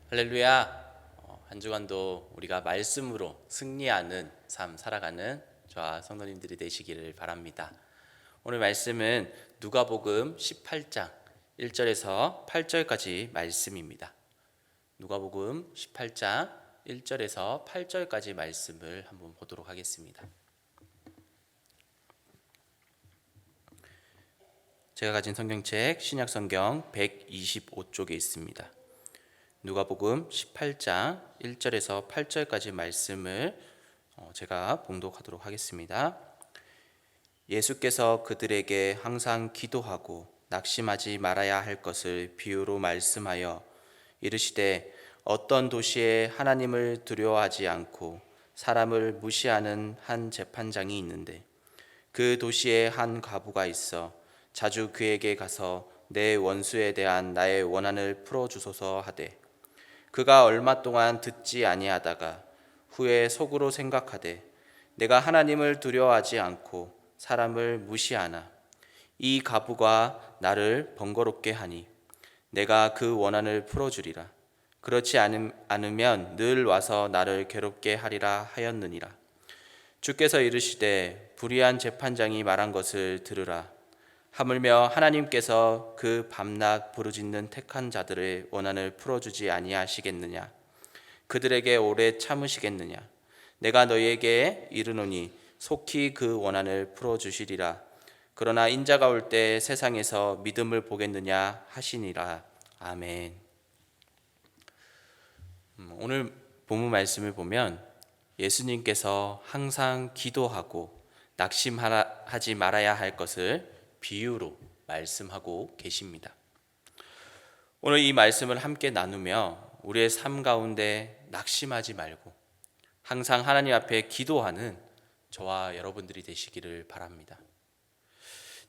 할렐루야. 한 주간도 우리가 말씀으로 승리하는 삶 살아가는 저와 성도님들이 되시기를 바랍니다. 오늘 말씀은 누가복음 18장 1절에서 8절까지 말씀입니다. 누가복음 18장 1절에서 8절까지 말씀을 한번 보도록 하겠습니다. 제가 가진 성경책 신약성경 125쪽에 있습니다. 누가복음 18장 1절에서 8절까지 말씀을 제가 봉독하도록 하겠습니다. 예수께서 그들에게 항상 기도하고 낙심하지 말아야 할 것을 비유로 말씀하여 이르시되 어떤 도시에 하나님을 두려워하지 않고 사람을 무시하는 한 재판장이 있는데 그 도시에 한 과부가 있어 자주 그에게 가서 내 원수에 대한 나의 원한을 풀어주소서 하되 그가 얼마 동안 듣지 아니하다가 후에 속으로 생각하되 내가 하나님을 두려워하지 않고 사람을 무시하나 이 과부가 나를 번거롭게 하니 내가 그 원한을 풀어주리라. 그렇지 않으면 늘 와서 나를 괴롭게 하리라 하였느니라. 주께서 이르시되 불의한 재판장이 말한 것을 들으라. 하물며 하나님께서 그 밤낮 부르짖는 택한 자들의 원한을 풀어주지 아니하시겠느냐? 그들에게 오래 참으시겠느냐? 내가 너희에게 이르노니 속히 그 원한을 풀어주시리라. 그러나 인자가 올 때 세상에서 믿음을 보겠느냐 하시니라. 아멘. 오늘 본문 말씀을 보면 예수님께서 항상 기도하고 낙심하지 말아야 할 것을 비유로 말씀하고 계십니다. 오늘 이 말씀을 함께 나누며 우리의 삶 가운데 낙심하지 말고 항상 하나님 앞에 기도하는 저와 여러분들이 되시기를 바랍니다.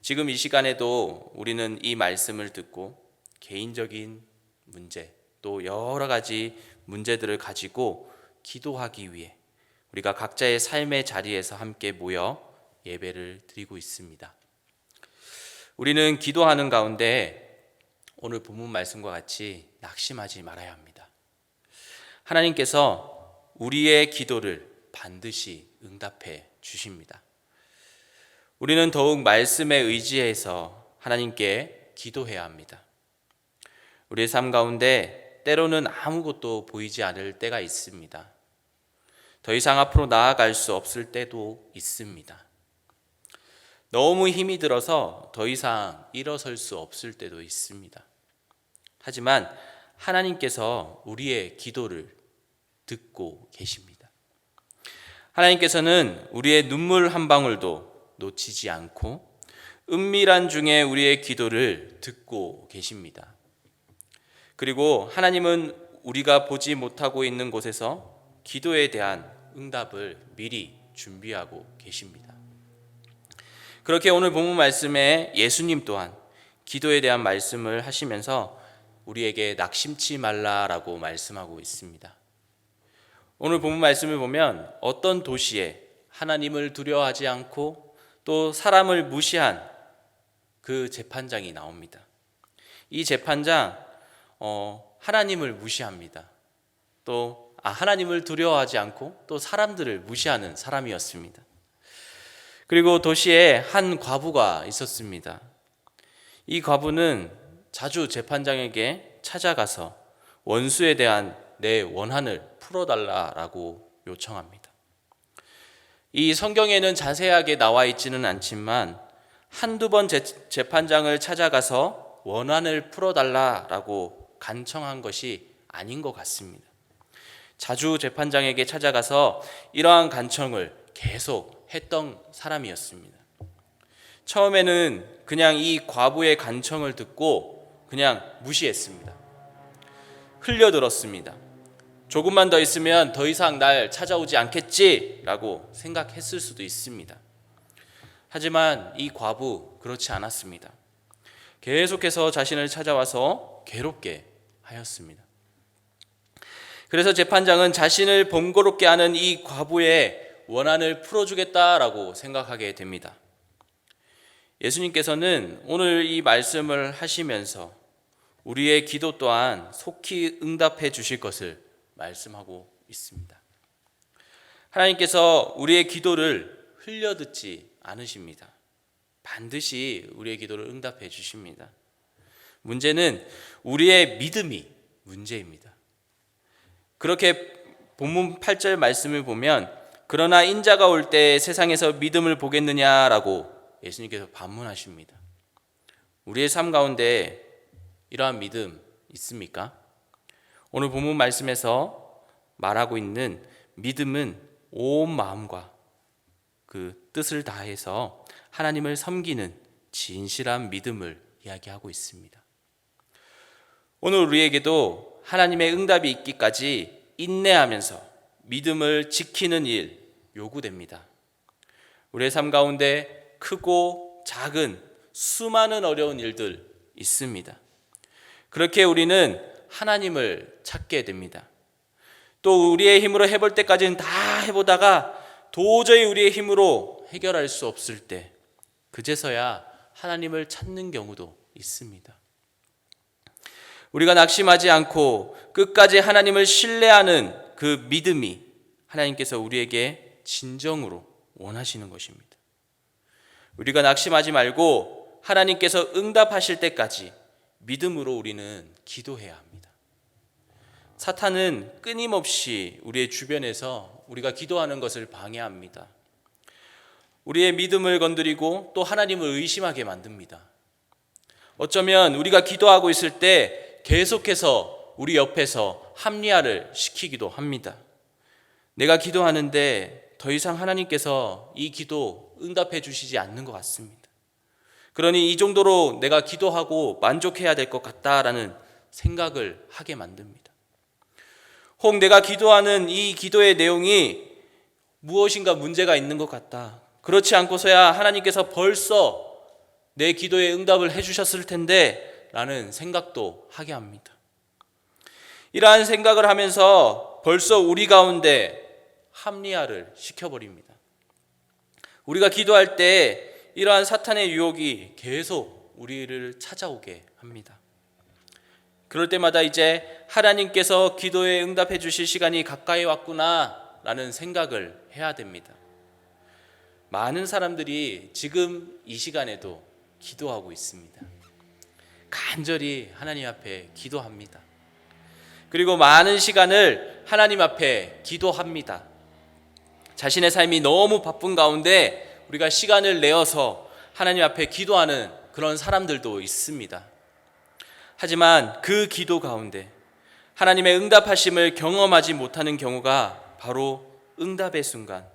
지금 이 시간에도 우리는 이 말씀을 듣고 개인적인 문제 또 여러 가지 문제들을 가지고 기도하기 위해 우리가 각자의 삶의 자리에서 함께 모여 예배를 드리고 있습니다. 우리는 기도하는 가운데 오늘 본문 말씀과 같이 낙심하지 말아야 합니다. 하나님께서 우리의 기도를 반드시 응답해 주십니다. 우리는 더욱 말씀에 의지해서 하나님께 기도해야 합니다. 우리의 삶 가운데 때로는 아무것도 보이지 않을 때가 있습니다. 더 이상 앞으로 나아갈 수 없을 때도 있습니다. 너무 힘이 들어서 더 이상 일어설 수 없을 때도 있습니다. 하지만 하나님께서 우리의 기도를 듣고 계십니다. 하나님께서는 우리의 눈물 한 방울도 놓치지 않고 은밀한 중에 우리의 기도를 듣고 계십니다. 그리고 하나님은 우리가 보지 못하고 있는 곳에서 기도에 대한 응답을 미리 준비하고 계십니다. 그렇게 오늘 본문 말씀에 예수님 또한 기도에 대한 말씀을 하시면서 우리에게 낙심치 말라라고 말씀하고 있습니다. 오늘 본문 말씀을 보면 어떤 도시에 하나님을 두려워하지 않고 또 사람을 무시한 그 재판장이 나옵니다. 이 재판장 하나님을 무시합니다. 또 하나님을 두려워하지 않고 또 사람들을 무시하는 사람이었습니다. 그리고 도시에 한 과부가 있었습니다. 이 과부는 자주 재판장에게 찾아가서 원수에 대한 내 원한을 풀어달라고 요청합니다. 이 성경에는 자세하게 나와 있지는 않지만 한두 번 재판장을 찾아가서 원한을 풀어달라고 간청한 것이 아닌 것 같습니다. 자주 재판장에게 찾아가서 이러한 간청을 계속 했던 사람이었습니다. 처음에는 그냥 이 과부의 간청을 듣고 그냥 무시했습니다. 흘려들었습니다. 조금만 더 있으면 더 이상 날 찾아오지 않겠지라고 생각했을 수도 있습니다. 하지만 이 과부 그렇지 않았습니다. 계속해서 자신을 찾아와서 괴롭게 하였습니다. 그래서 재판장은 자신을 번거롭게 하는 이 과부의 원한을 풀어주겠다라고 생각하게 됩니다. 예수님께서는 오늘 이 말씀을 하시면서 우리의 기도 또한 속히 응답해 주실 것을 말씀하고 있습니다. 하나님께서 우리의 기도를 흘려듣지 않으십니다. 반드시 우리의 기도를 응답해 주십니다. 문제는 우리의 믿음이 문제입니다. 그렇게 본문 8절 말씀을 보면 그러나 인자가 올 때 세상에서 믿음을 보겠느냐라고 예수님께서 반문하십니다. 우리의 삶 가운데 이러한 믿음 있습니까? 오늘 본문 말씀에서 말하고 있는 믿음은 온 마음과 그 뜻을 다해서 하나님을 섬기는 진실한 믿음을 이야기하고 있습니다. 오늘 우리에게도 하나님의 응답이 있기까지 인내하면서 믿음을 지키는 일 요구됩니다. 우리의 삶 가운데 크고 작은 수많은 어려운 일들 있습니다. 그렇게 우리는 하나님을 찾게 됩니다. 또 우리의 힘으로 해볼 때까지는 다 해보다가 도저히 우리의 힘으로 해결할 수 없을 때 그제서야 하나님을 찾는 경우도 있습니다. 우리가 낙심하지 않고 끝까지 하나님을 신뢰하는 그 믿음이 하나님께서 우리에게 진정으로 원하시는 것입니다. 우리가 낙심하지 말고 하나님께서 응답하실 때까지 믿음으로 우리는 기도해야 합니다. 사탄은 끊임없이 우리의 주변에서 우리가 기도하는 것을 방해합니다. 우리의 믿음을 건드리고 또 하나님을 의심하게 만듭니다. 어쩌면 우리가 기도하고 있을 때 계속해서 우리 옆에서 합리화를 시키기도 합니다. 내가 기도하는데 더 이상 하나님께서 이 기도 응답해 주시지 않는 것 같습니다. 그러니 이 정도로 내가 기도하고 만족해야 될 것 같다라는 생각을 하게 만듭니다. 혹 내가 기도하는 이 기도의 내용이 무엇인가 문제가 있는 것 같다. 그렇지 않고서야 하나님께서 벌써 내 기도에 응답을 해주셨을 텐데 라는 생각도 하게 합니다. 이러한 생각을 하면서 벌써 우리 가운데 합리화를 시켜버립니다. 우리가 기도할 때 이러한 사탄의 유혹이 계속 우리를 찾아오게 합니다. 그럴 때마다 이제 하나님께서 기도에 응답해 주실 시간이 가까이 왔구나 라는 생각을 해야 됩니다. 많은 사람들이 지금 이 시간에도 기도하고 있습니다. 간절히 하나님 앞에 기도합니다. 그리고 많은 시간을 하나님 앞에 기도합니다. 자신의 삶이 너무 바쁜 가운데 우리가 시간을 내어서 하나님 앞에 기도하는 그런 사람들도 있습니다. 하지만 그 기도 가운데 하나님의 응답하심을 경험하지 못하는 경우가 바로 응답의 순간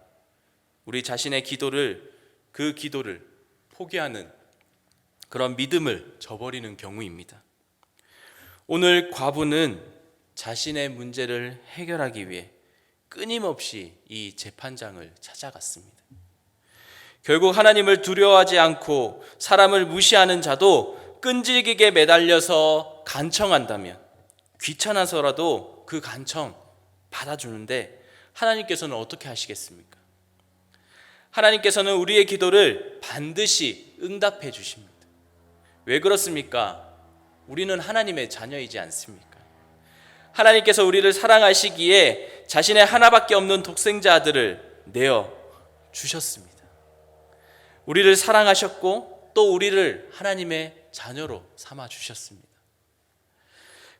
우리 자신의 그 기도를 포기하는 그런 믿음을 저버리는 경우입니다. 오늘 과부는 자신의 문제를 해결하기 위해 끊임없이 이 재판장을 찾아갔습니다. 결국 하나님을 두려워하지 않고 사람을 무시하는 자도 끈질기게 매달려서 간청한다면 귀찮아서라도 그 간청 받아주는데 하나님께서는 어떻게 하시겠습니까? 하나님께서는 우리의 기도를 반드시 응답해 주십니다. 왜 그렇습니까? 우리는 하나님의 자녀이지 않습니까? 하나님께서 우리를 사랑하시기에 자신의 하나밖에 없는 독생자 아들을 내어 주셨습니다. 우리를 사랑하셨고 또 우리를 하나님의 자녀로 삼아 주셨습니다.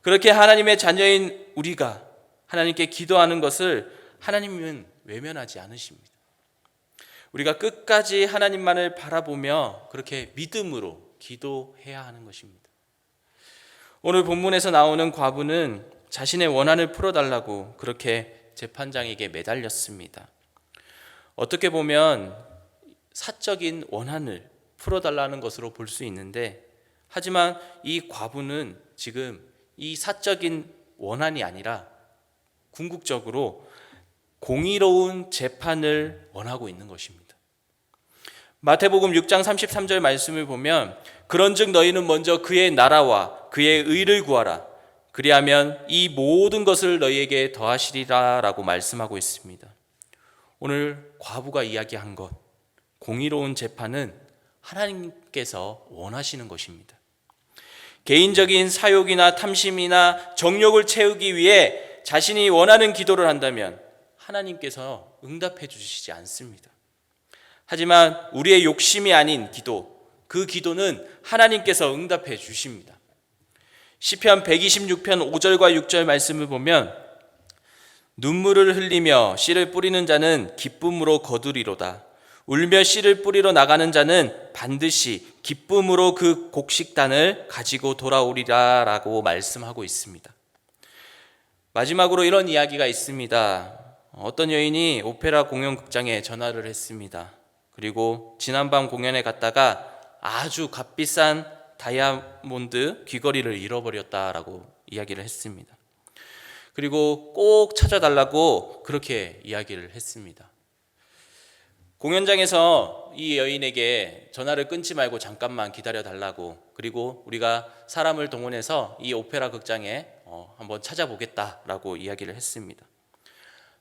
그렇게 하나님의 자녀인 우리가 하나님께 기도하는 것을 하나님은 외면하지 않으십니다. 우리가 끝까지 하나님만을 바라보며 그렇게 믿음으로 기도해야 하는 것입니다. 오늘 본문에서 나오는 과부는 자신의 원한을 풀어달라고 그렇게 재판장에게 매달렸습니다. 어떻게 보면 사적인 원한을 풀어달라는 것으로 볼 수 있는데, 하지만 이 과부는 지금 이 사적인 원한이 아니라 궁극적으로 공의로운 재판을 원하고 있는 것입니다. 마태복음 6장 33절 말씀을 보면 그런즉 너희는 먼저 그의 나라와 그의 의를 구하라. 그리하면 이 모든 것을 너희에게 더하시리라 라고 말씀하고 있습니다. 오늘 과부가 이야기한 것, 공의로운 재판은 하나님께서 원하시는 것입니다. 개인적인 사욕이나 탐심이나 정욕을 채우기 위해 자신이 원하는 기도를 한다면 하나님께서 응답해 주시지 않습니다. 하지만 우리의 욕심이 아닌 기도, 그 기도는 하나님께서 응답해 주십니다. 시편 126편 5절과 6절 말씀을 보면 눈물을 흘리며 씨를 뿌리는 자는 기쁨으로 거두리로다. 울며 씨를 뿌리러 나가는 자는 반드시 기쁨으로 그 곡식단을 가지고 돌아오리라 라고 말씀하고 있습니다. 마지막으로 이런 이야기가 있습니다. 어떤 여인이 오페라 공연극장에 전화를 했습니다. 그리고 지난밤 공연에 갔다가 아주 값비싼 다이아몬드 귀걸이를 잃어버렸다라고 이야기를 했습니다. 그리고 꼭 찾아달라고 그렇게 이야기를 했습니다. 공연장에서 이 여인에게 전화를 끊지 말고 잠깐만 기다려달라고, 그리고 우리가 사람을 동원해서 이 오페라 극장에 한번 찾아보겠다라고 이야기를 했습니다.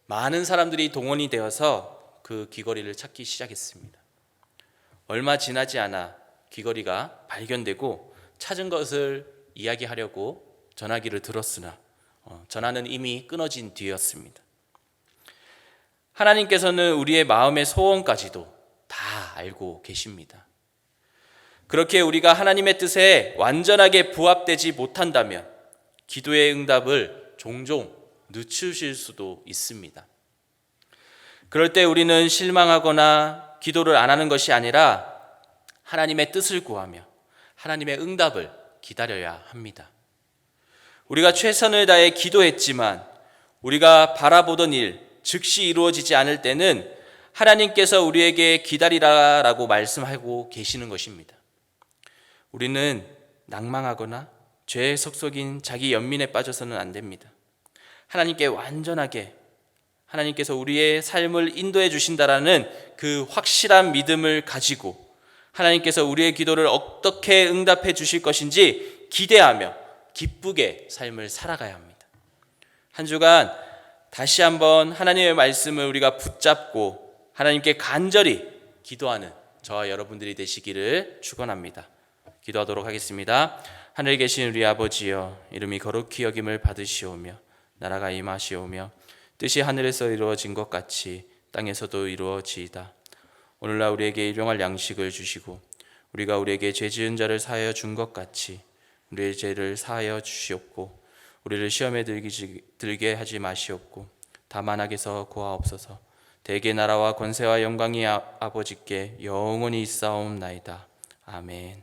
많은 사람들이 동원이 되어서 그 귀걸이를 찾기 시작했습니다. 얼마 지나지 않아 귀걸이가 발견되고 찾은 것을 이야기하려고 전화기를 들었으나 전화는 이미 끊어진 뒤였습니다. 하나님께서는 우리의 마음의 소원까지도 다 알고 계십니다. 그렇게 우리가 하나님의 뜻에 완전하게 부합되지 못한다면 기도의 응답을 종종 늦추실 수도 있습니다. 그럴 때 우리는 실망하거나 기도를 안 하는 것이 아니라 하나님의 뜻을 구하며 하나님의 응답을 기다려야 합니다. 우리가 최선을 다해 기도했지만 우리가 바라보던 일 즉시 이루어지지 않을 때는 하나님께서 우리에게 기다리라라고 말씀하고 계시는 것입니다. 우리는 낭망하거나 죄의 속속인 자기 연민에 빠져서는 안 됩니다. 하나님께 완전하게, 하나님께서 우리의 삶을 인도해 주신다라는 그 확실한 믿음을 가지고 하나님께서 우리의 기도를 어떻게 응답해 주실 것인지 기대하며 기쁘게 삶을 살아가야 합니다. 한 주간 다시 한번 하나님의 말씀을 우리가 붙잡고 하나님께 간절히 기도하는 저와 여러분들이 되시기를 축원합니다. 기도하도록 하겠습니다. 하늘에 계신 우리 아버지여, 이름이 거룩히 여김을 받으시오며 나라가 임하시오며 뜻이 하늘에서 이루어진 것 같이 땅에서도 이루어지이다. 오늘날 우리에게 일용할 양식을 주시고 우리가 우리에게 죄 지은 자를 사하여 준 것 같이 우리의 죄를 사하여 주시옵고 우리를 시험에 들게 하지 마시옵고 다만 악에서 구하옵소서. 대개 나라와 권세와 영광이 아버지께 영원히 있사옵나이다. 아멘.